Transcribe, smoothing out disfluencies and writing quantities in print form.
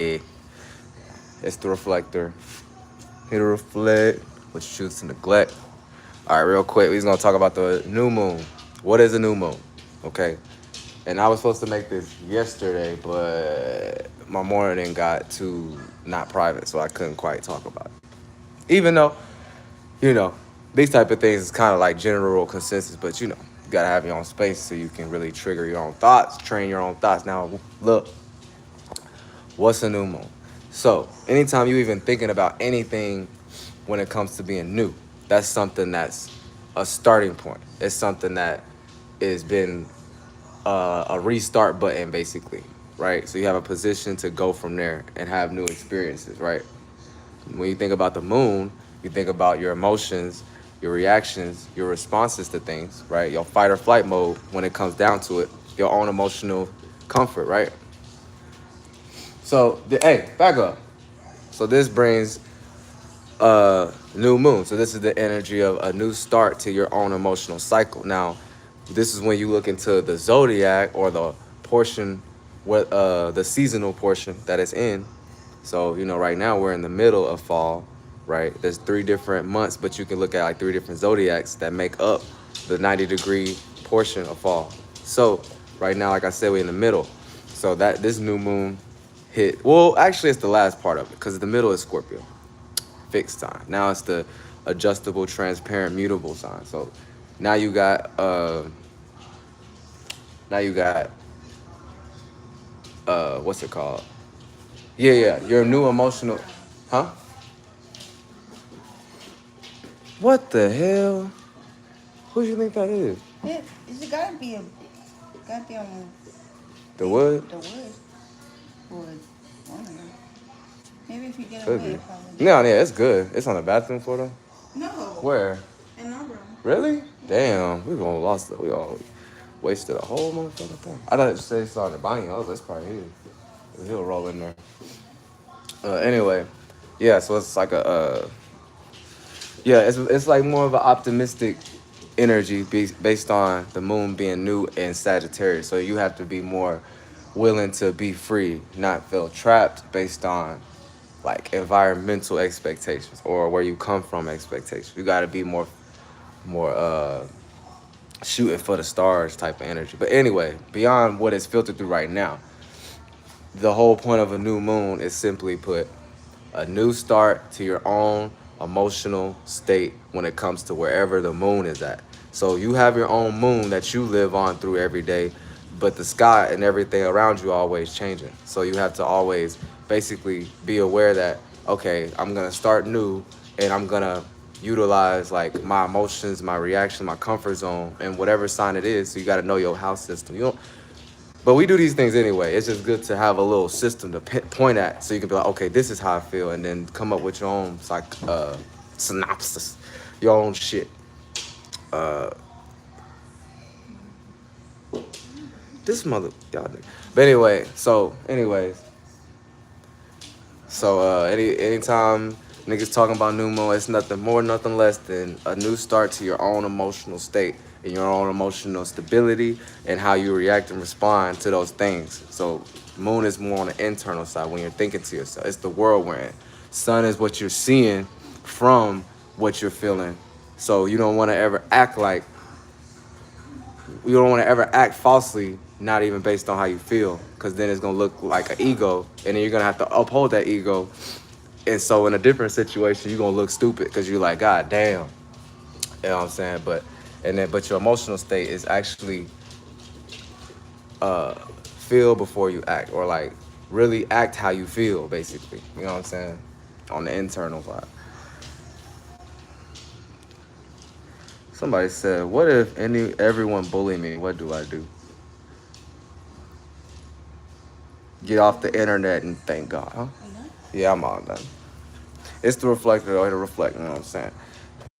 It's the reflector. Here to reflect what you choose to neglect. All right, real quick, we're just gonna talk about the new moon. What is a new moon? Okay. And I was supposed to make this yesterday, but my morning got too not private, so I couldn't quite talk about it. Even though, you know, these type of things is kind of like general consensus, but you gotta have your own space so you can really trigger your own thoughts, train your own thoughts. Now, look, what's a new moon? So, anytime you even thinking about anything when it comes to being new, that's something that's a starting point. It's something that has been a restart button, basically, right? So you have a position to go from there and have new experiences, right? When you think about the moon, you think about your emotions, your reactions, your responses to things, right? Your fight or flight mode when it comes down to it, your own emotional comfort, right? So, hey, back up. So this brings new moon. So this is the energy of a new start to your own emotional cycle. Now, this is when you look into the zodiac or the portion, what the seasonal portion that it's in. So right now we're in the middle of fall, right? There's 3 different months, but you can look at like 3 different zodiacs that make up the 90-degree portion of fall. So right now, like I said, we're in the middle. So that this new moon hit. Well, actually, it's the last part of it because the middle is Scorpio, fixed sign. Now it's the adjustable, transparent, mutable sign. So now you got now you got what's it called? Yeah, your new emotional, huh? What the hell? Who do you think that is? Yeah, it's gotta be on The wood? the wood. Wood. I don't know. Maybe if you get Could away, be. it probably. No, yeah, it's good. It's on the bathroom floor No. Where? In our room. Really? Yeah. Damn, we gonna lost it. We all wasted a whole motherfucking thing. I thought it said it's on the buying. I was like, it's probably his. He'll roll in there. Anyway, yeah. So it's like yeah. It's like more of an optimistic energy based on the moon being new in Sagittarius. So you have to be more willing to be free, not feel trapped based on like environmental expectations or where you come from expectations. You got to be more shooting for the stars type of energy. But anyway, beyond what is filtered through right now, the whole point of a new moon is simply put a new start to your own emotional state when it comes to wherever the moon is at. So you have your own moon that you live on through every day, but the sky and everything around you always changing. So you have to always basically be aware that okay, I'm gonna start new and I'm gonna utilize like my emotions, my reaction, my comfort zone, and whatever sign it is. So you got to know your house system. You don't but we do these things anyway. It's just good to have a little system to point at, so you can be like, okay, this is how I feel, and then come up with your own synopsis, your own shit. Uh, this mother, y'all. But anyway, anytime niggas talking about new moon, it's nothing more, nothing less than a new start to your own emotional state and your own emotional stability and how you react and respond to those things. So moon is more on the internal side when you're thinking to yourself. It's the world we're in. Sun is what you're seeing from what you're feeling. So you don't want to ever act like you don't want to ever act falsely, not even based on how you feel, because then it's gonna look like an ego, and then you're gonna have to uphold that ego. And so in a different situation, you're gonna look stupid because you're like, God damn, you know what I'm saying? But your emotional state is actually feel before you act, or like really act how you feel, basically. You know what I'm saying? On the internal side. Somebody said, "What if everyone bully me? What do I do?" Get off the internet and thank God, huh? Yeah, I'm all done. It's the reflector, or it'll reflect, you know what I'm saying?